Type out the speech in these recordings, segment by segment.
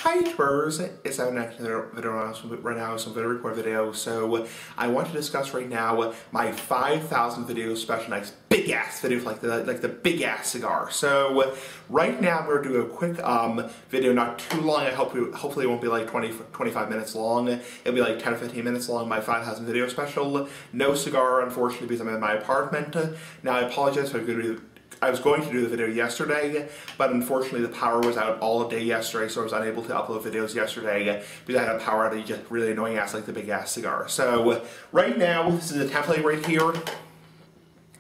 Hi YouTubers, it's our next video right now, so I'm going to record a video. So I want to discuss right now my 5,000 video special, nice big ass video like the big ass cigar. So right now I'm going to do a quick video, not too long. Hopefully it won't be like 25 minutes long. It'll be like 10 or 15 minutes long, my 5,000 video special. No cigar, unfortunately, because I'm in my apartment. Now I apologize if I was going to do the video yesterday, but unfortunately the power was out all day yesterday, so I was unable to upload videos yesterday because I had a power outage, just really annoying ass like the big ass cigar. So right now, this is a template right here.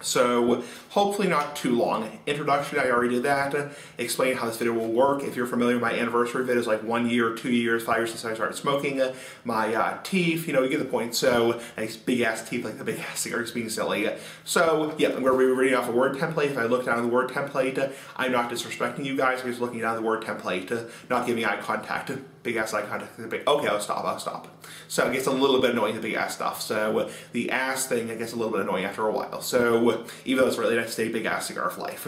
So hopefully not too long. Introduction, I already did that. Explain how this video will work. If you're familiar with my anniversary videos, like 1 year, 2 years, 5 years since I started smoking, my teeth, you get the point. So nice big ass teeth like the big ass cigar, just being silly. So yeah, I'm going to be reading off a word template. If I look down at the word template, I'm not disrespecting you guys. I'm just looking down at the word template, not giving eye contact. Big ass eye contact. Okay, I'll stop. So it gets a little bit annoying, the big ass stuff. So the ass thing, it gets a little bit annoying after a while. So even though it's really nice to stay big ass cigar for life.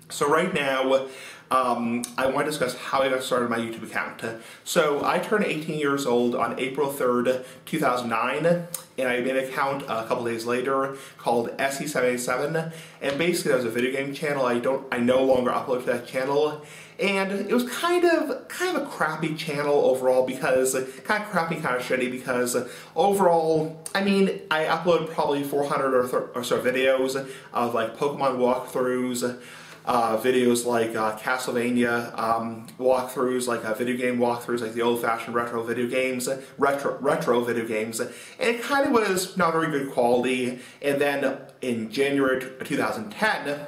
So right now, I want to discuss how I got started my YouTube account. So I turned 18 years old on April 3rd, 2009, and I made an account a couple days later called SE787, and basically that was a video game channel. I no longer upload to that channel, and it was kind of a crappy channel overall, because kind of shitty, because overall, I mean, I uploaded probably 400 or so videos of like Pokemon walkthroughs, videos like Castlevania walkthroughs, like video game walkthroughs, like the old-fashioned retro video games, and it kind of was not very good quality. And then in January 2010,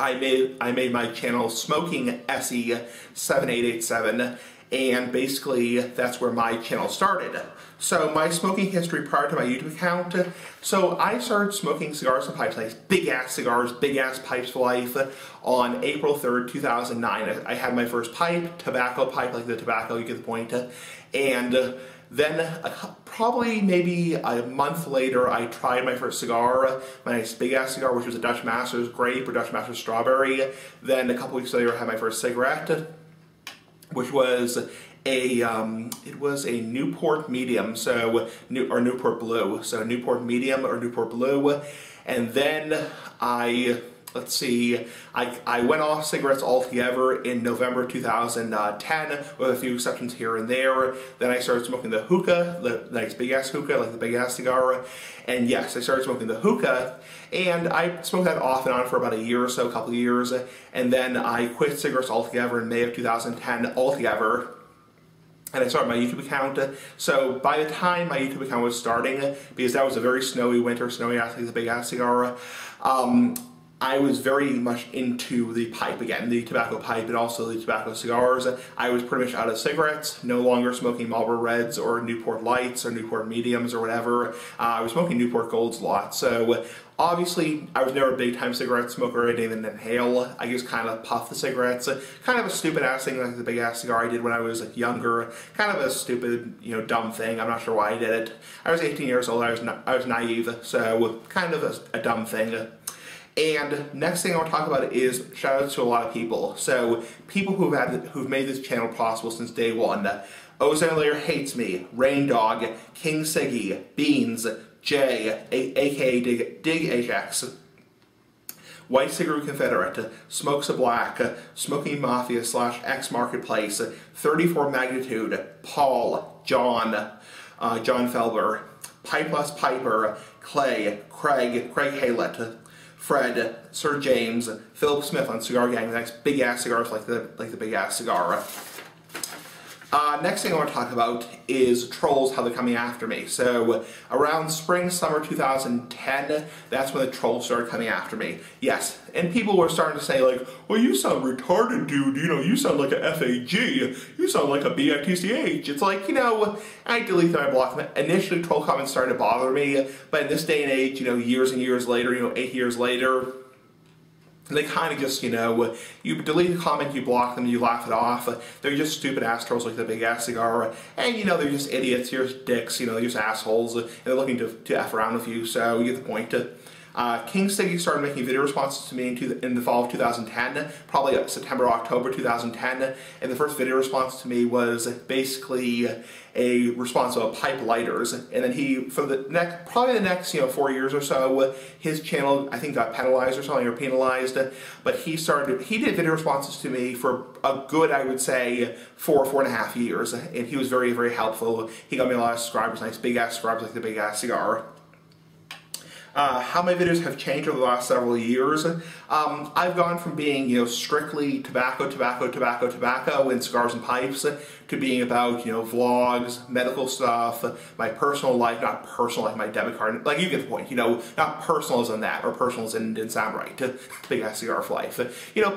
I made my channel Smoking SE7887, and basically that's where my channel started. So my smoking history prior to my YouTube account, so I started smoking cigars and pipes, like big ass cigars, big ass pipes for life, on April 3rd, 2009. I had my first tobacco pipe, like the tobacco, you get the point, and then probably maybe a month later, I tried my first cigar, my nice big ass cigar, which was a Dutch Masters grape or Dutch Masters strawberry. Then a couple weeks later, I had my first cigarette, which was it was a Newport Medium, or Newport Blue, so Newport Medium or Newport Blue, and then I went off cigarettes altogether in November 2010, with a few exceptions here and there. Then I started smoking the hookah, the nice big ass hookah, like the big ass cigar. And yes, I started smoking the hookah, and I smoked that off and on for about a year or so, a couple of years. And then I quit cigarettes altogether in May of 2010 altogether. And I started my YouTube account. So by the time my YouTube account was starting, because that was a very snowy winter, snowy ass like the big ass cigar, I was very much into the pipe again, the tobacco pipe, and also the tobacco cigars. I was pretty much out of cigarettes, no longer smoking Marlboro Reds or Newport Lights or Newport Mediums or whatever. I was smoking Newport Golds a lot. So obviously, I was never a big-time cigarette smoker. I didn't even inhale. I just kind of puff the cigarettes. Kind of a stupid-ass thing like the big-ass cigar I did when I was younger. Kind of a stupid, dumb thing. I'm not sure why I did it. I was 18 years old. I was naive, so kind of a dumb thing. And next thing I want to talk about is shoutouts to a lot of people. So people who've made this channel possible since day one. Ozone Layer Hates Me, Rain Dog, King Siggy, Beans, Jay, aka Dig HX, White Cigarette Confederate, Smokes a Black, Smoking Mafia / X Marketplace, 34 Magnitude, Paul, John Felber, Pipeless Piper, Clay, Craig Haylett, Fred, Sir James, Philip Smith on Cigar Gang, the next big ass cigars like the big ass cigar. Next thing I want to talk about is trolls, how they're coming after me. So around spring, summer 2010, that's when the trolls started coming after me. Yes, and people were starting to say like, well, you sound retarded, dude, you sound like a FAG, you sound like a BITCH. It's like, I delete them, I block them. Initially, troll comments started to bother me, but in this day and age, years and years later, 8 years later, they kind of just, you delete the comment, you block them, you laugh it off. They're just stupid ass trolls like the big ass cigar. And, they're just idiots, they're just dicks, they're just assholes. And they're looking to F around with you, so you get the point. King Stiggy started making video responses to me in the fall of 2010, probably September, October 2010, and the first video response to me was basically a response about pipe lighters, and then he, for the next, probably the next 4 years or so, his channel I think got penalized or something, or penalized, but he did video responses to me for a good, I would say, 4.5 years, and he was very, very helpful. He got me a lot of subscribers, nice big ass subscribers like the Big Ass Cigar. How my videos have changed over the last several years. I've gone from being, strictly tobacco, and cigars and pipes, to being about, vlogs, medical stuff, my personal life, not personal like my debit card, like you get the point, not personal as in that, or personal as in didn't sound right, Big Ass Cigar for life.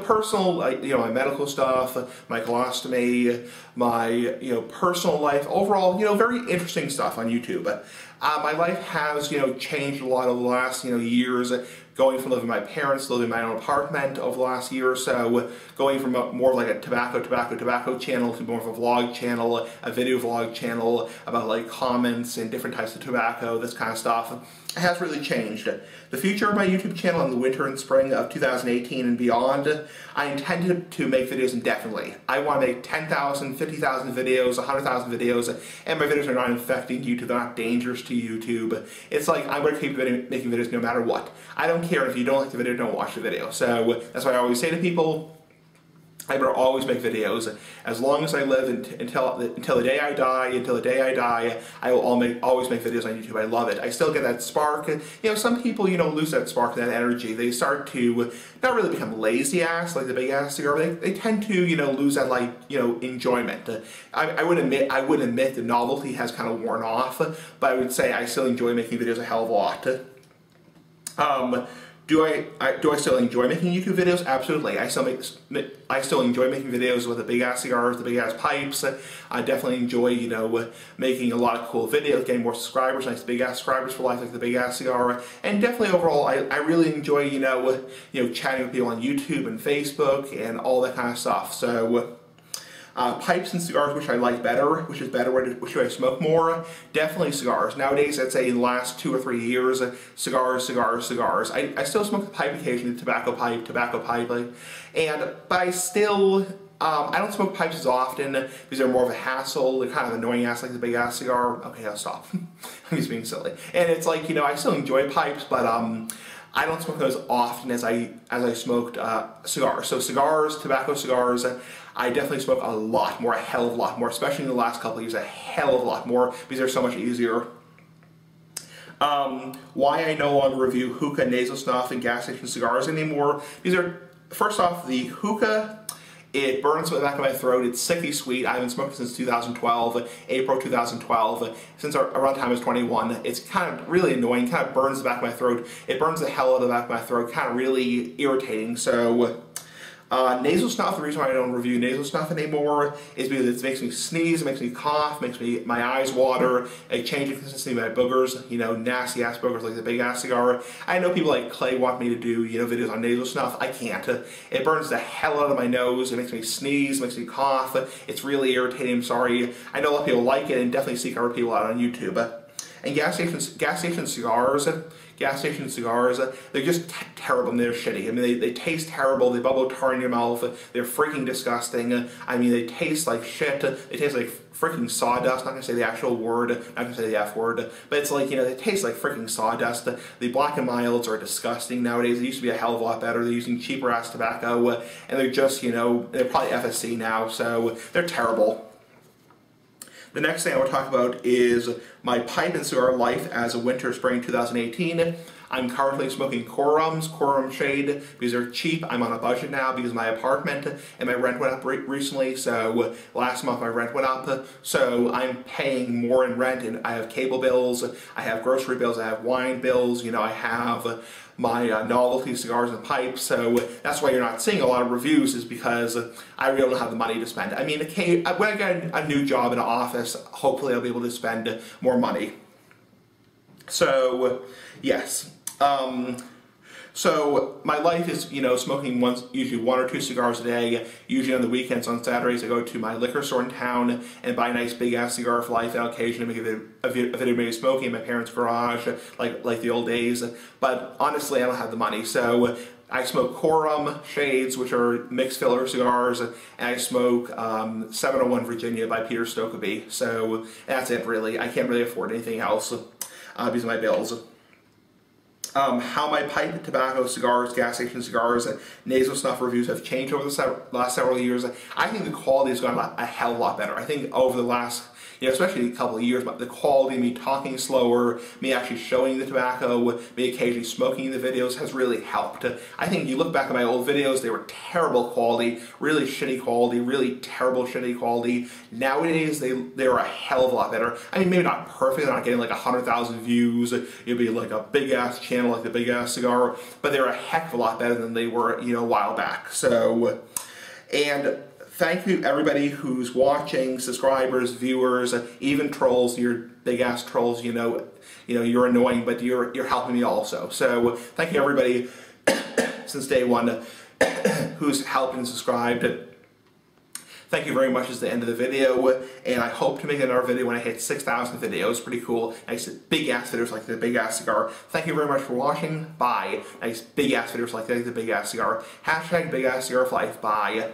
Personal, like, my medical stuff, my colostomy, my, personal life, overall, very interesting stuff on YouTube. My life has, changed a lot over the last, years, going from living with my parents to living in my own apartment over the last year or so, going from more like a tobacco channel to more of a vlog channel, a video vlog channel about like comments and different types of tobacco, this kind of stuff. It has really changed. The future of my YouTube channel in the winter and spring of 2018 and beyond, I intend to make videos indefinitely. I want to make 10,000, 50,000 videos, 100,000 videos, and my videos are not infecting YouTube, they're not dangerous to YouTube. It's like, I'm going to keep making videos no matter what. I don't care if you don't like the video, don't watch the video. So that's why I always say to people, I better always make videos. As long as I live until the day I die, I will always make videos on YouTube. I love it. I still get that spark. Some people, lose that spark, that energy. They start to not really become lazy ass like the Big Ass Cigar. They tend to, lose that enjoyment. I would admit the novelty has kind of worn off, but I would say I still enjoy making videos a hell of a lot. Do I still enjoy making YouTube videos? Absolutely. I still enjoy making videos with the Big Ass Cigars, the Big Ass Pipes. I definitely enjoy, making a lot of cool videos, getting more subscribers, nice Big Ass subscribers for life like the Big Ass Cigar. And definitely overall, I really enjoy, chatting with people on YouTube and Facebook and all that kind of stuff. So, pipes and cigars, which I like better, which do I smoke more? Definitely cigars. Nowadays, I'd say in the last 2 or 3 years, cigars. I still smoke the pipe occasionally, tobacco pipe, but I still, I don't smoke pipes as often because they're more of a hassle. They're kind of annoying ass like the Big Ass Cigar. Okay, I'll stop. I'm just being silly. And it's like, I still enjoy pipes, but I don't smoke those as often as I smoked cigars. So cigars, tobacco cigars, I definitely smoke a lot more, a hell of a lot more, especially in the last couple of years, a hell of a lot more, because they're so much easier. Why I no longer review Hookah, Nasal Stuff, and gas station cigars anymore. These are, first off, the Hookah, it burns the back of my throat, it's sickly sweet. I haven't smoked it since 2012, April 2012, since around the time I was 21. It's kind of really annoying, kind of burns the back of my throat. It burns the hell out of the back of my throat, kind of really irritating. So, Nasal Stuff, the reason why I don't review Nasal Stuff anymore is because it makes me sneeze, it makes me cough, makes my eyes water, it changes the consistency of my boogers, nasty ass boogers like the Big Ass Cigar. I know people like Clay want me to do, videos on Nasal Stuff. I can't. It burns the hell out of my nose, it makes me sneeze, makes me cough, it's really irritating, I'm sorry. I know a lot of people like it and definitely seek other people out on YouTube. And gas station cigars, they're just terrible and they're shitty. I mean, they taste terrible, they bubble tar in your mouth, they're freaking disgusting. I mean, they taste like shit, they taste like freaking sawdust, not gonna say the actual word, not gonna say the F word, but it's like, they taste like freaking sawdust. The Black and Milds are disgusting nowadays. They used to be a hell of a lot better. They're using cheaper ass tobacco, and they're just, they're probably FSC now, so they're terrible. The next thing I want to talk about is my pipe and cigar life as a winter-spring 2018. I'm currently smoking Quorum Shade, because they're cheap. I'm on a budget now because my apartment and my rent went up recently, so last month my rent went up, so I'm paying more in rent, and I have cable bills, I have grocery bills, I have wine bills, I have my novelty cigars and pipes, so that's why you're not seeing a lot of reviews, is because I really don't have the money to spend. I mean, when I get a new job in an office, hopefully I'll be able to spend more money. So, yes. So my life is, smoking usually 1 or 2 cigars a day. Usually on the weekends, on Saturdays, I go to my liquor store in town and buy a nice big ass cigar for life. And occasionally make a video of me smoking in my parents' garage, like the old days. But honestly, I don't have the money, so I smoke Corum Shades, which are mixed filler cigars, and I smoke 701 Virginia by Peter Stokeby. So that's it, really. I can't really afford anything else because of my bills. How my pipe, tobacco, cigars, gas station cigars, and nasal snuff reviews have changed over the last several years. I think the quality has gotten a hell of a lot better. I think over the last, especially a couple of years, but the quality, me talking slower, me actually showing the tobacco, me occasionally smoking in the videos has really helped. I think you look back at my old videos, they were terrible quality, really shitty quality, really terrible shitty quality. Nowadays, they're a hell of a lot better. I mean, maybe not perfect, they're not getting like 100,000 views, it'd be like a big ass channel like the Big Ass Cigar, but they're a heck of a lot better than they were, a while back. So, and thank you everybody who's watching, subscribers, viewers, even trolls. You're big ass trolls. You're annoying, but you're helping me also. So thank you everybody since day one who's helped and subscribed. Thank you very much is the end of the video, and I hope to make another video when I hit 6,000 videos. Pretty cool. Nice big ass videos like the Big Ass Cigar. Thank you very much for watching. Bye. Nice big ass videos like the Big Ass Cigar. # Big Ass Cigar for life. Bye.